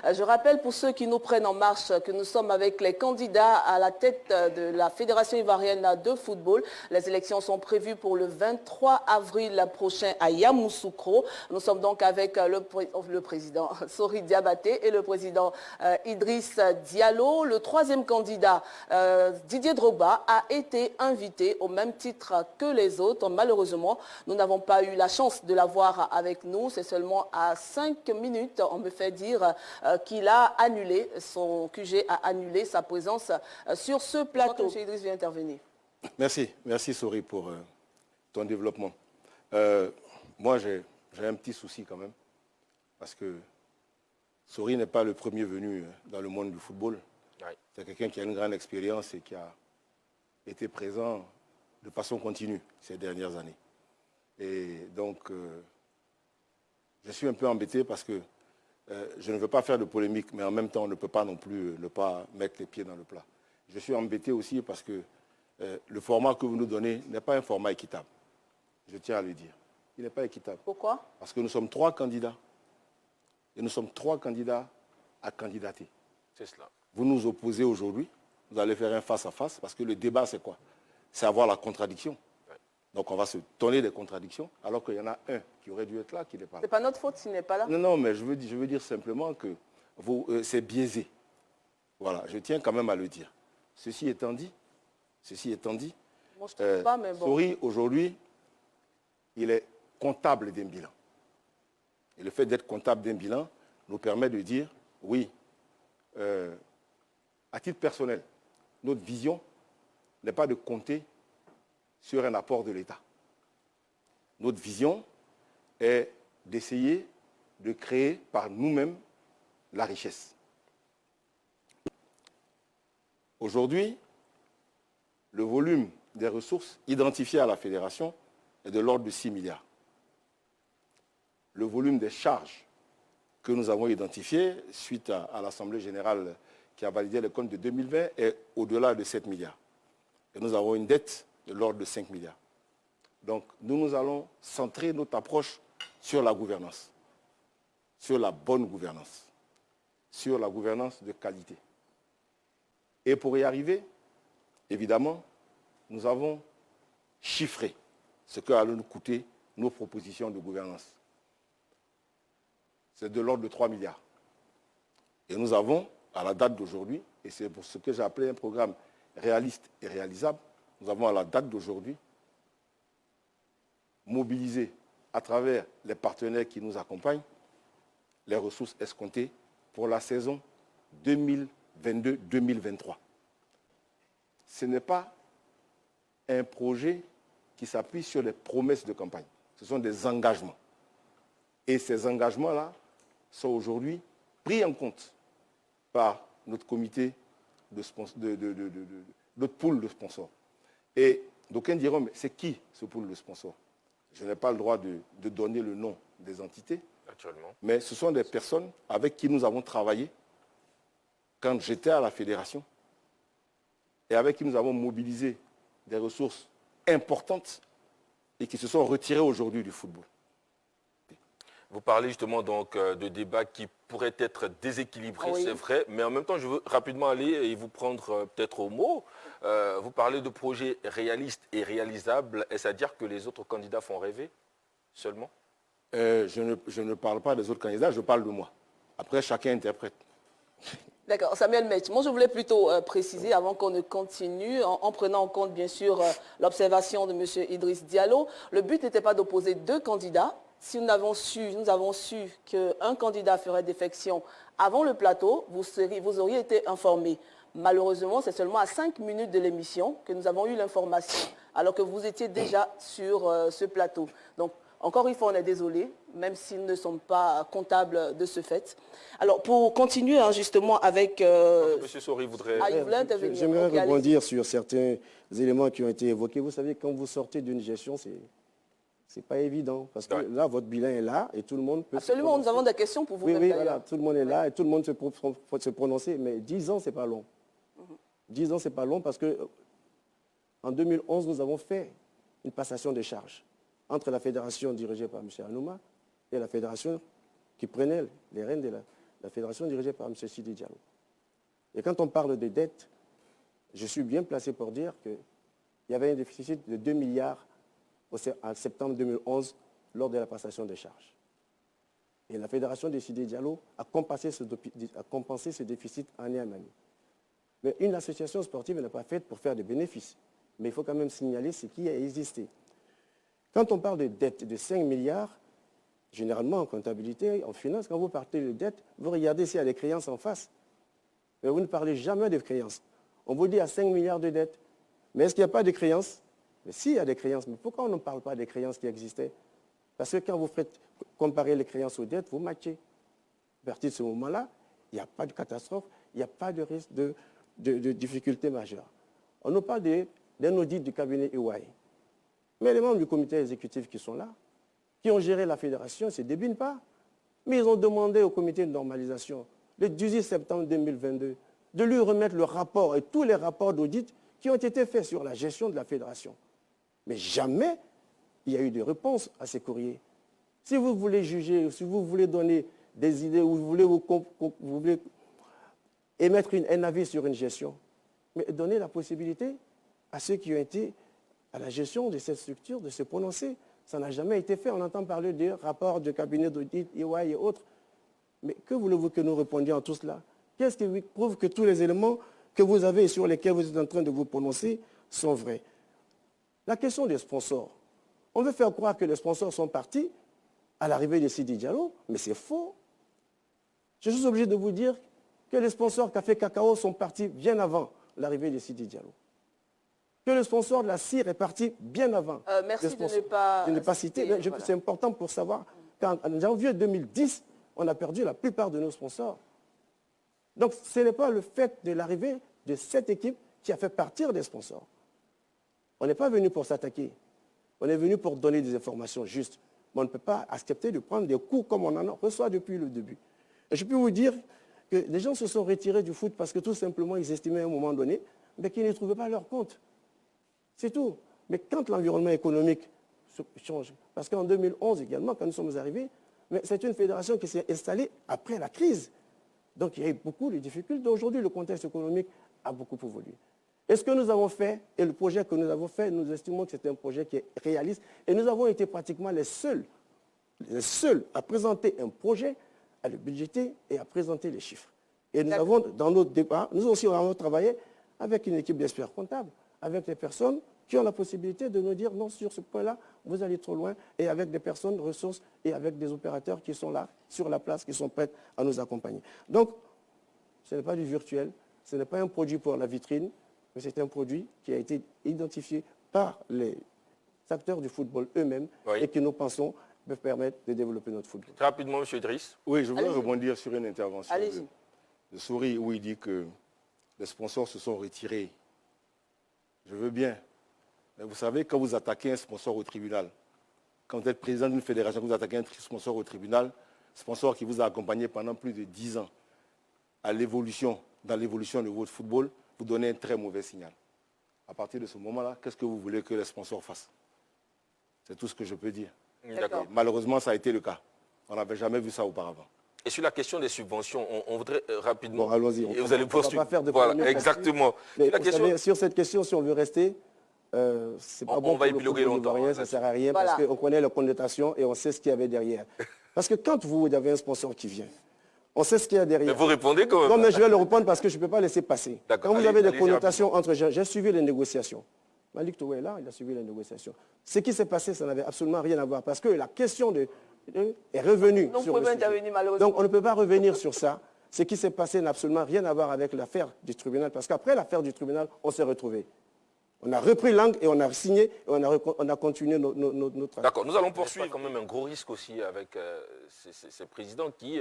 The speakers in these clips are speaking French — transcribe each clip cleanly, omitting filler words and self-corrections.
Je rappelle pour ceux qui nous prennent en marche que nous sommes avec les candidats à la tête de la Fédération ivoirienne de football. Les élections sont prévues pour le 23 avril prochain à Yamoussoukro. Nous sommes donc avec le président Sori Diabaté et le président Idriss Diallo. Le troisième candidat, Didier Drogba, a été invité au même titre que les autres. Malheureusement, nous n'avons pas eu la chance de l'avoir avec nous. C'est seulement à 5 minutes, on me fait dire, qu'il a annulé, son QG a annulé sa présence sur ce plateau. M. Idriss vient intervenir. Merci Sori pour ton développement. Moi j'ai un petit souci quand même, parce que Sori n'est pas le premier venu dans le monde du football. Oui. C'est quelqu'un qui a une grande expérience et qui a été présent de façon continue ces dernières années. Et donc, je suis un peu embêté parce que je ne veux pas faire de polémique, mais en même temps, on ne peut pas non plus ne pas mettre les pieds dans le plat. Je suis embêté aussi parce que le format que vous nous donnez n'est pas un format équitable. Je tiens à le dire. Il n'est pas équitable. Pourquoi? Parce que nous sommes 3 candidats. Et nous sommes 3 candidats à candidater. C'est cela. Vous nous opposez aujourd'hui, vous allez faire un face-à-face, parce que le débat, c'est quoi? C'est avoir la contradiction. Donc on va se donner des contradictions, alors qu'il y en a un qui aurait dû être là, qui n'est pas là. Ce n'est pas notre faute s'il n'est pas là. Non, mais je veux dire simplement que c'est biaisé. Voilà, je tiens quand même à le dire. Ceci étant dit, moi, je ne trouve pas, mais bon. Sori, aujourd'hui, il est comptable d'un bilan. Et le fait d'être comptable d'un bilan nous permet de dire, oui, à titre personnel, notre vision n'est pas de compter sur un apport de l'État. Notre vision est d'essayer de créer par nous-mêmes la richesse. Aujourd'hui, le volume des ressources identifiées à la Fédération est de l'ordre de 6 milliards. Le volume des charges que nous avons identifiées suite à l'Assemblée générale qui a validé les comptes de 2020 est au-delà de 7 milliards. Et nous avons une dette de l'ordre de 5 milliards. Donc, nous allons centrer notre approche sur la gouvernance, sur la bonne gouvernance, sur la gouvernance de qualité. Et pour y arriver, évidemment, nous avons chiffré ce que allaient nous coûter nos propositions de gouvernance. C'est de l'ordre de 3 milliards. Et nous avons, à la date d'aujourd'hui, et c'est pour ce que j'ai appelé un programme réaliste et réalisable, nous avons à la date d'aujourd'hui mobilisé à travers les partenaires qui nous accompagnent les ressources escomptées pour la saison 2022-2023. Ce n'est pas un projet qui s'appuie sur les promesses de campagne. Ce sont des engagements. Et ces engagements-là sont aujourd'hui pris en compte par notre comité, notre pool de sponsors. Et d'aucuns diront, mais c'est qui ce pool de sponsors? Je n'ai pas le droit de donner le nom des entités. Naturellement. Mais ce sont des personnes avec qui nous avons travaillé quand j'étais à la fédération et avec qui nous avons mobilisé des ressources importantes et qui se sont retirées aujourd'hui du football. Vous parlez justement donc de débats qui pourraient être déséquilibrés, oui. C'est vrai, mais en même temps, je veux rapidement aller et vous prendre peut-être au mot. Vous parlez de projets réalistes et réalisables. Est-ce à dire que les autres candidats font rêver seulement? Je ne parle pas des autres candidats, je parle de moi. Après, chacun interprète. D'accord, Samuel Metch. Moi, je voulais plutôt préciser, avant qu'on ne continue, en prenant en compte, bien sûr, l'observation de M. Idriss Diallo, le but n'était pas d'opposer 2 candidats. Si nous avons su qu'un candidat ferait défection avant le plateau, vous auriez été informés. Malheureusement, c'est seulement à 5 minutes de l'émission que nous avons eu l'information, alors que vous étiez déjà sur ce plateau. Donc, encore une fois, on est désolé, même s'ils ne sont pas comptables de ce fait. Alors, pour continuer justement avec... Monsieur Sori voudrait... Ah, il voulait intervenir. J'aimerais rebondir sur certains éléments qui ont été évoqués. Vous savez, quand vous sortez d'une gestion, c'est pas évident. Parce que là, votre bilan est là et tout le monde peut... Absolument, nous avons des questions pour vous. Oui, voilà, tout le monde est là et tout le monde peut se prononcer. Mais 10 ans, c'est pas long. 10 ans, c'est pas long parce que en 2011, nous avons fait une passation des charges entre la fédération dirigée par M. Anouma et la fédération qui prenait les rênes La fédération dirigée par M. Sidi Diallo. Et quand on parle de dettes, je suis bien placé pour dire qu'il y avait un déficit de 2 milliards en septembre 2011 lors de la passation des charges. Et la fédération de Sidi Diallo a compensé ce déficit année en année. Mais une association sportive n'est pas faite pour faire des bénéfices. Mais il faut quand même signaler ce qui a existé. Quand on parle de dettes de 5 milliards, généralement en comptabilité, en finance, quand vous partez de dettes, vous regardez s'il y a des créances en face. Mais vous ne parlez jamais de créances. On vous dit à 5 milliards de dettes. Mais est-ce qu'il n'y a pas de créances? Mais si, il y a des créances. Mais pourquoi on ne parle pas des créances qui existaient? Parce que quand vous faites comparer les créances aux dettes, vous matchez. À partir de ce moment-là, il n'y a pas de catastrophe, il n'y a pas de risque de difficultés majeures. On nous parle d'un audit du cabinet EY. Mais les membres du comité exécutif qui sont là, qui ont géré la fédération, ne se débinent pas. Mais ils ont demandé au comité de normalisation, le 18 septembre 2022, de lui remettre le rapport et tous les rapports d'audit qui ont été faits sur la gestion de la fédération. Mais jamais il y a eu de réponse à ces courriers. Si vous voulez juger, si vous voulez donner des idées, ou vous voulez émettre un avis sur une gestion, mais donnez la possibilité à ceux qui ont été à la gestion de cette structure de se prononcer. Ça n'a jamais été fait. On entend parler de rapports de cabinet d'audit, EY et autres. Mais que voulez-vous que nous répondions à tout cela? Qu'est-ce qui prouve que tous les éléments que vous avez et sur lesquels vous êtes en train de vous prononcer sont vrais? La question des sponsors. On veut faire croire que les sponsors sont partis à l'arrivée de Sidi Diallo, mais c'est faux. Je suis obligé de vous dire que les sponsors Café Cacao sont partis bien avant l'arrivée de Sidi Diallo. Que le sponsor de la CIR est parti bien avant. Merci de ne pas citer. voilà. C'est important pour savoir qu'en janvier 2010, on a perdu la plupart de nos sponsors. Donc ce n'est pas le fait de l'arrivée de cette équipe qui a fait partir des sponsors. On n'est pas venu pour s'attaquer. On est venu pour donner des informations justes. Mais on ne peut pas accepter de prendre des coups comme on en reçoit depuis le début. Et je peux vous dire que les gens se sont retirés du foot parce que tout simplement ils estimaient à un moment donné mais qu'ils ne trouvaient pas leur compte. C'est tout. Mais quand l'environnement économique change, parce qu'en 2011 également, quand nous sommes arrivés, c'est une fédération qui s'est installée après la crise. Donc il y a eu beaucoup de difficultés. Aujourd'hui, le contexte économique a beaucoup évolué. Et ce que nous avons fait, et le projet que nous avons fait, nous estimons que c'est un projet qui est réaliste. Et nous avons été pratiquement les seuls à présenter un projet, à le budgéter et à présenter les chiffres. Et nous avons, dans notre débat, nous aussi, on a travaillé avec une équipe d'experts comptables, avec des personnes qui ont la possibilité de nous dire non, sur ce point-là, vous allez trop loin, et avec des personnes ressources et avec des opérateurs qui sont là, sur la place, qui sont prêts à nous accompagner. Donc, ce n'est pas du virtuel, ce n'est pas un produit pour la vitrine, mais c'est un produit qui a été identifié par les acteurs du football eux-mêmes et qui, nous pensons, peut permettre de développer notre football. Très rapidement, M. Idriss. Oui, je voudrais rebondir sur une intervention de Souris où il dit que les sponsors se sont retirés. Je veux bien. Mais vous savez, quand vous attaquez un sponsor au tribunal, quand vous êtes président d'une fédération, vous attaquez un sponsor au tribunal, sponsor qui vous a accompagné pendant plus de 10 ans dans l'évolution de votre football, vous donnez un très mauvais signal. À partir de ce moment-là, qu'est-ce que vous voulez que les sponsors fassent? C'est tout ce que je peux dire. Malheureusement, ça a été le cas. On n'avait jamais vu ça auparavant. Et sur la question des subventions, on voudrait rapidement... Bon, allons-y. Vous allez poursuivre. On va pas faire de voilà, exactement. Mais sur cette question, si on veut rester, c'est pas bon on va épiloguer longtemps. Ça ne sert à rien parce qu'on connaît la connotation et on sait ce qu'il y avait derrière. Parce que quand vous avez un sponsor qui vient, on sait ce qu'il y a derrière. Mais vous répondez quand même. Non, mais je vais le répondre parce que je ne peux pas laisser passer. Quand vous avez des connotations entre... J'ai suivi les négociations. Malik Toué est là, il a suivi les négociations. Ce qui s'est passé, ça n'avait absolument rien à voir parce que la question est revenue sur le sujet. Donc on ne peut pas revenir sur ça. Ce qui s'est passé n'a absolument rien à voir avec l'affaire du tribunal parce qu'après l'affaire du tribunal, on s'est retrouvés. On a repris langue et on a signé et on a continué notre travail. D'accord, nous allons poursuivre. Quand même un gros risque aussi avec ces présidents qui,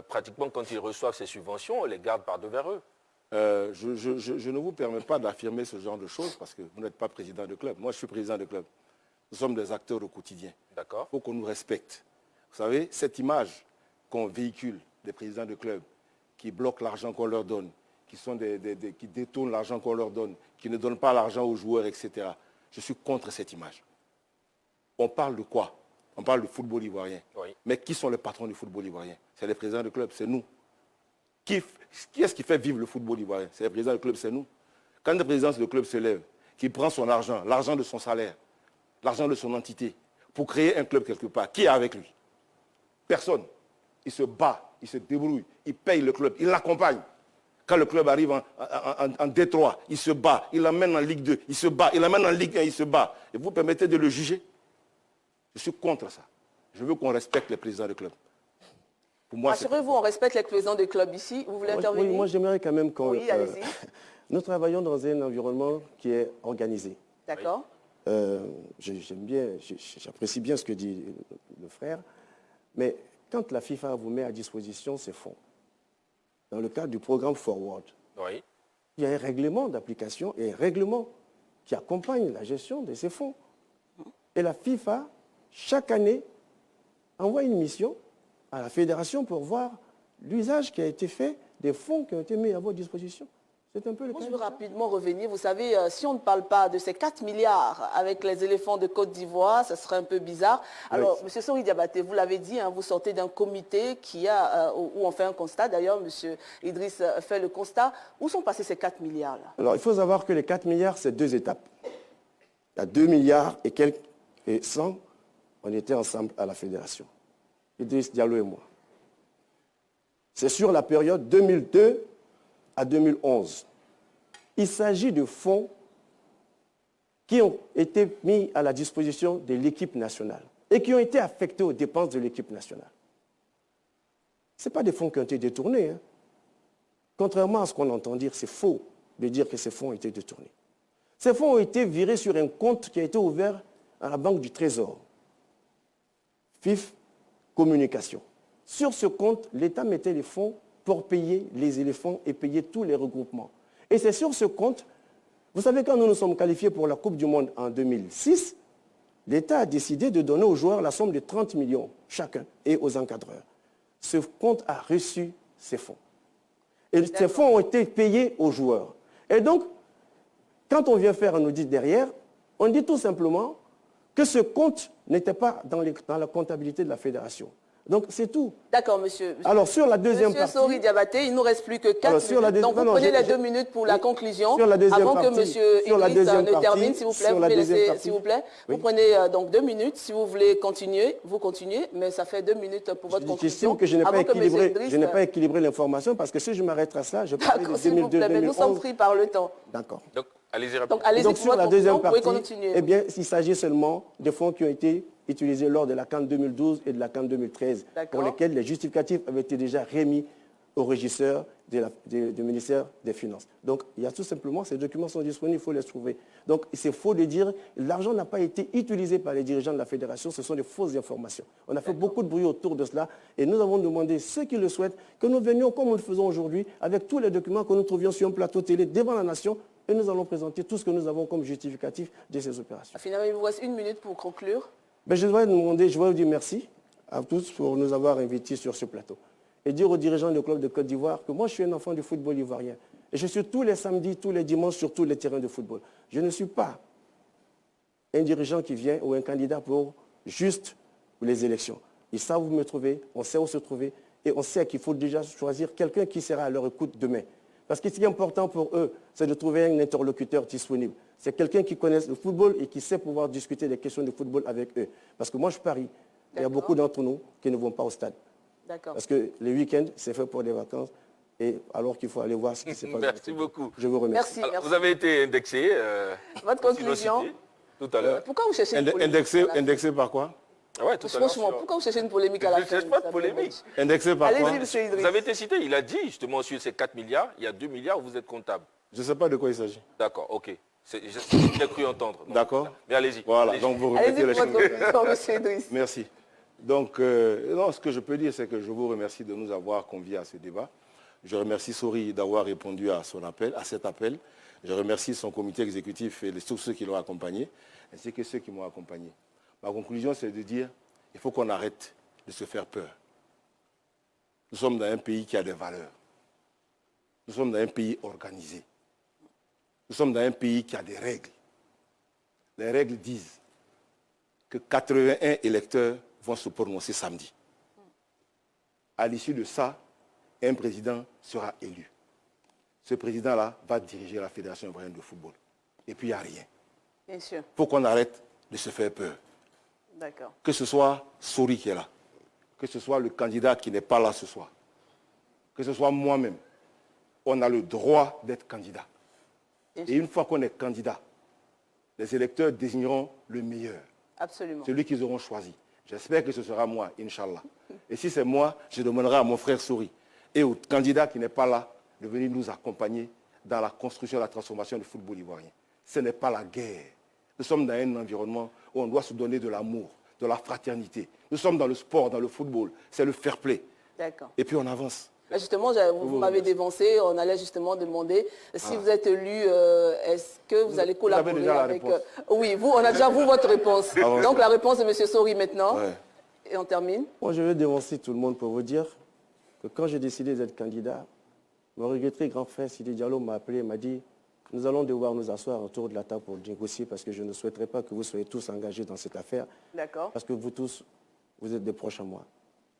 pratiquement quand ils reçoivent ces subventions, les gardent par devers eux. Je ne vous permets pas d'affirmer ce genre de choses parce que vous n'êtes pas président de club. Moi, je suis président de club. Nous sommes des acteurs au quotidien. D'accord. Il faut qu'on nous respecte. Vous savez, cette image qu'on véhicule des présidents de club qui bloquent l'argent qu'on leur donne, qui détournent l'argent qu'on leur donne, qui ne donnent pas l'argent aux joueurs, etc. Je suis contre cette image. On parle de quoi? On parle du football ivoirien. Oui. Mais qui sont les patrons du football ivoirien? C'est les présidents de club, c'est nous. Qui est-ce qui fait vivre le football ivoirien? C'est le président du club, c'est nous. Quand le président du club se lève, qu'il prend son argent, l'argent de son salaire, l'argent de son entité, pour créer un club quelque part, qui est avec lui? Personne. Il se bat, il se débrouille, il paye le club, il l'accompagne. Quand le club arrive en D3, il se bat, il l'emmène en Ligue 2, il se bat, il l'emmène en Ligue 1, il se bat. Et vous permettez de le juger? Je suis contre ça. Je veux qu'on respecte les présidents de club. Pour moi, assurez-vous, on respecte les présidents de club ici. Vous voulez intervenir? Oui, moi j'aimerais quand même qu'on... Oui, allez-y. Nous travaillons dans un environnement qui est organisé. D'accord. J'aime bien, j'apprécie bien ce que dit le frère, mais quand la FIFA vous met à disposition ces fonds, dans le cadre du programme Forward, Oui. il y a un règlement d'application et un règlement qui accompagne la gestion de ces fonds. Et la FIFA, chaque année, envoie une mission à la fédération pour voir l'usage qui a été fait des fonds qui ont été mis à votre disposition. C'est un peu le Moi, cas. je veux rapidement revenir. Vous savez, si on ne parle pas de ces 4 milliards avec les éléphants de Côte d'Ivoire, ça serait un peu bizarre. Alors, M. Sori Diabaté, vous l'avez dit, hein, vous sortez d'un comité où on fait un constat. D'ailleurs, M. Idriss fait le constat. Où sont passés ces 4 milliards-là? Alors, il faut savoir que les 4 milliards, c'est 2 étapes. Il y a 2 milliards et quelques, et 100, on était ensemble à la fédération. Idriss Diallo et moi. C'est sur la période 2002 à 2011. Il s'agit de fonds qui ont été mis à la disposition de l'équipe nationale et qui ont été affectés aux dépenses de l'équipe nationale. Ce sont pas des fonds qui ont été détournés. Hein. Contrairement à ce qu'on entend dire, c'est faux de dire que ces fonds ont été détournés. Ces fonds ont été virés sur un compte qui a été ouvert à la Banque du Trésor. FIF Communication. Sur ce compte, l'État mettait les fonds pour payer les éléphants et payer tous les regroupements. Et c'est sur ce compte, vous savez, quand nous nous sommes qualifiés pour la Coupe du Monde en 2006, l'État a décidé de donner aux joueurs la somme de 30 millions chacun et aux encadreurs. Ce compte a reçu ces fonds. Et ces fonds ont été payés aux joueurs. Et donc, quand on vient faire un audit derrière, on dit tout simplement que ce compte n'était pas dans la comptabilité de la fédération. Donc, c'est tout. D'accord, monsieur. Alors, sur la deuxième partie... Monsieur Sori Diabaté, il ne nous reste plus que 4 minutes. Donc, vous prenez les 2 minutes pour la conclusion. Avant que monsieur Idriss ne termine, s'il vous plaît, vous me laissez, s'il vous plaît. Vous prenez donc 2 minutes. Si vous voulez continuer, vous continuez. Mais ça fait 2 minutes pour votre conclusion. Que je n'ai pas équilibré l'information parce que si je m'arrête à cela, je parle de 2002-2011. S'il vous plaît, mais nous sommes pris par le temps. D'accord. Donc, allez-y rapidement. Donc, allez-y pour sur la votre deuxième conclusion, vous partie, pouvez continuer. eh bien, il s'agit seulement de fonds qui ont été utilisés lors de la CAN 2012 et de la CAN 2013, pour lesquels les justificatifs avaient été déjà remis au régisseur du ministère des Finances. Donc, il y a tout simplement, ces documents sont disponibles, il faut les trouver. Donc, c'est faux de dire que l'argent n'a pas été utilisé par les dirigeants de la fédération, ce sont des fausses informations. On a fait beaucoup de bruit autour de cela et nous avons demandé, ceux qui le souhaitent, que nous venions, comme nous le faisons aujourd'hui, avec tous les documents que nous trouvions sur un plateau télé devant la nation et nous allons présenter tout ce que nous avons comme justificatif de ces opérations. Finalement, il vous reste 1 minute pour conclure. Ben, je dois vous dire merci à tous pour nous avoir invités sur ce plateau. Et dire aux dirigeants du club de Côte d'Ivoire que moi, je suis un enfant du football ivoirien. Et je suis tous les samedis, tous les dimanches sur tous les terrains de football. Je ne suis pas un dirigeant qui vient ou un candidat pour juste les élections. Ils savent où me trouver, on sait où se trouver et on sait qu'il faut déjà choisir quelqu'un qui sera à leur écoute demain. Parce que ce qui est important pour eux, c'est de trouver un interlocuteur disponible. C'est quelqu'un qui connaisse le football et qui sait pouvoir discuter des questions de football avec eux. Parce que moi, je parie, il y a beaucoup d'entre nous qui ne vont pas au stade. Parce que le week-end, c'est fait pour des vacances, et alors qu'il faut aller voir ce qui se passe. Merci beaucoup. Je vous remercie. Alors, vous avez été indexé. Votre conclusion tout à l'heure. Pourquoi vous cherchez une polémique Indexé par quoi? Ouais, tout à l'heure. Franchement, pourquoi vous cherchez une polémique à la fin? Je ne cherche pas de polémique. Indexé par quoi? Allez-y, monsieur Idriss. Vous avez été cité, il a dit justement sur ces 4 milliards, il y a 2 milliards où vous êtes comptable. Je ne sais pas de quoi il s'agit. D'accord, ok. J'ai cru entendre. D'accord. Mais allez-y. Voilà, allez-y. donc vous remettez les Allez-y, monsieur Idriss. Merci. Donc, non, ce que je peux dire, c'est que je vous remercie de nous avoir conviés à ce débat. Je remercie Sori d'avoir répondu à son appel, à cet appel. Je remercie son comité exécutif et tous ceux qui l'ont accompagné, ainsi que ceux qui m'ont accompagné. Ma conclusion, c'est de dire qu'il faut qu'on arrête de se faire peur. Nous sommes dans un pays qui a des valeurs. Nous sommes dans un pays organisé. Nous sommes dans un pays qui a des règles. Les règles disent que 81 électeurs vont se prononcer samedi. À l'issue de ça, et un président sera élu. Ce président-là va diriger la Fédération ivoirienne de football. Et puis, il n'y a rien. Bien sûr. Il faut qu'on arrête de se faire peur. D'accord. Que ce soit Sori qui est là, que ce soit le candidat qui n'est pas là ce soir, que ce soit moi-même, on a le droit d'être candidat. Et une fois qu'on est candidat, les électeurs désigneront le meilleur. Absolument. Celui qu'ils auront choisi. J'espère que ce sera moi, Inch'Allah. Et si c'est moi, je demanderai à mon frère Sori et au candidat qui n'est pas là de venir nous accompagner dans la construction et la transformation du football ivoirien. Ce n'est pas la guerre. Nous sommes dans un environnement où on doit se donner de l'amour, de la fraternité. Nous sommes dans le sport, dans le football. C'est le fair play. D'accord. Et puis on avance. Là, justement, vous m'avez dévancé. On allait justement demander si vous êtes élu, est-ce que vous allez collaborer avez déjà la avec... réponse. Oui, on a déjà votre réponse. Ah, donc la réponse de M. Sori maintenant. Ouais. Et on termine. Moi, je vais dénoncer tout le monde pour vous dire que quand j'ai décidé d'être candidat, mon regretté grand frère Sidi Diallo m'a appelé et m'a dit « Nous allons devoir nous asseoir autour de la table pour négocier parce que je ne souhaiterais pas que vous soyez tous engagés dans cette affaire. D'accord. Parce que vous tous, vous êtes des proches à moi. »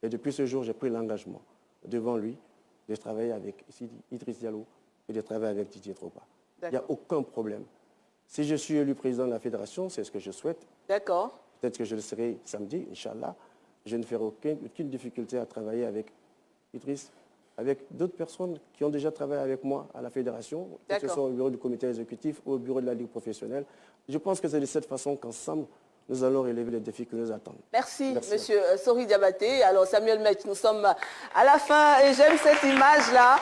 Et depuis ce jour, j'ai pris l'engagement devant lui de travailler avec Idriss Diallo et de travailler avec Didier Drogba. Il n'y a aucun problème. Si je suis élu président de la fédération, c'est ce que je souhaite. D'accord. Peut-être que je le serai samedi, Inch'Allah. Je ne ferai aucune difficulté à travailler avec Idriss, avec d'autres personnes qui ont déjà travaillé avec moi à la fédération, que ce soit au bureau du comité exécutif ou au bureau de la Ligue professionnelle. Je pense que c'est de cette façon qu'ensemble, nous allons relever les défis que nous attendent. Merci. Monsieur Sori Diabaté. Alors, Samuel Metch, nous sommes à la fin et j'aime cette image-là.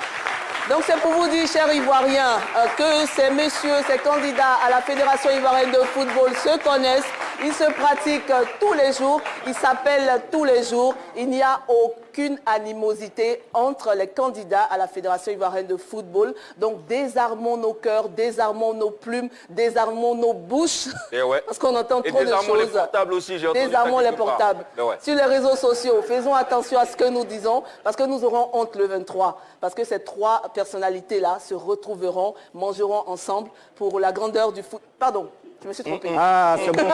Donc, c'est pour vous dire, chers Ivoiriens, que ces messieurs, ces candidats à la Fédération ivoirienne de football se connaissent. Ils se pratiquent tous les jours, ils s'appellent tous les jours. Il n'y a aucune animosité entre les candidats à la Fédération ivoirienne de football. Donc désarmons nos cœurs, désarmons nos plumes, désarmons nos bouches. Et ouais. Parce qu'on entend trop de choses. Désarmons les portables aussi, j'ai entendu. Désarmons les portables. Ouais. Sur les réseaux sociaux, faisons attention à ce que nous disons, parce que nous aurons honte le 23. Parce que ces trois personnalités-là se retrouveront, mangeront ensemble pour la grandeur du foot. Pardon. Je me suis trompée. Ah, c'est bon. Non.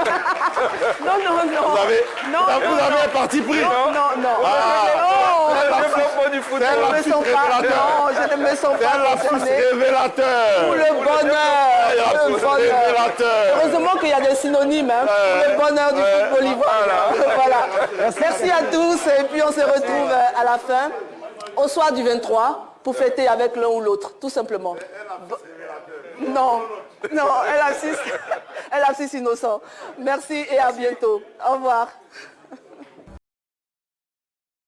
Vous avez un parti pris. Non. Le développement du football. Non, je ne me sens C'est un pas lapsus concernée. révélateur. Pour le bonheur. Le bonheur. Révélateur. Heureusement qu'il y a des synonymes pour le bonheur du football ivoirien. Voilà. Merci à tous et puis on se retrouve à la fin, au soir du 23, pour fêter avec l'un ou l'autre, tout simplement. Non, elle assiste innocent. Merci et à bientôt. Au revoir.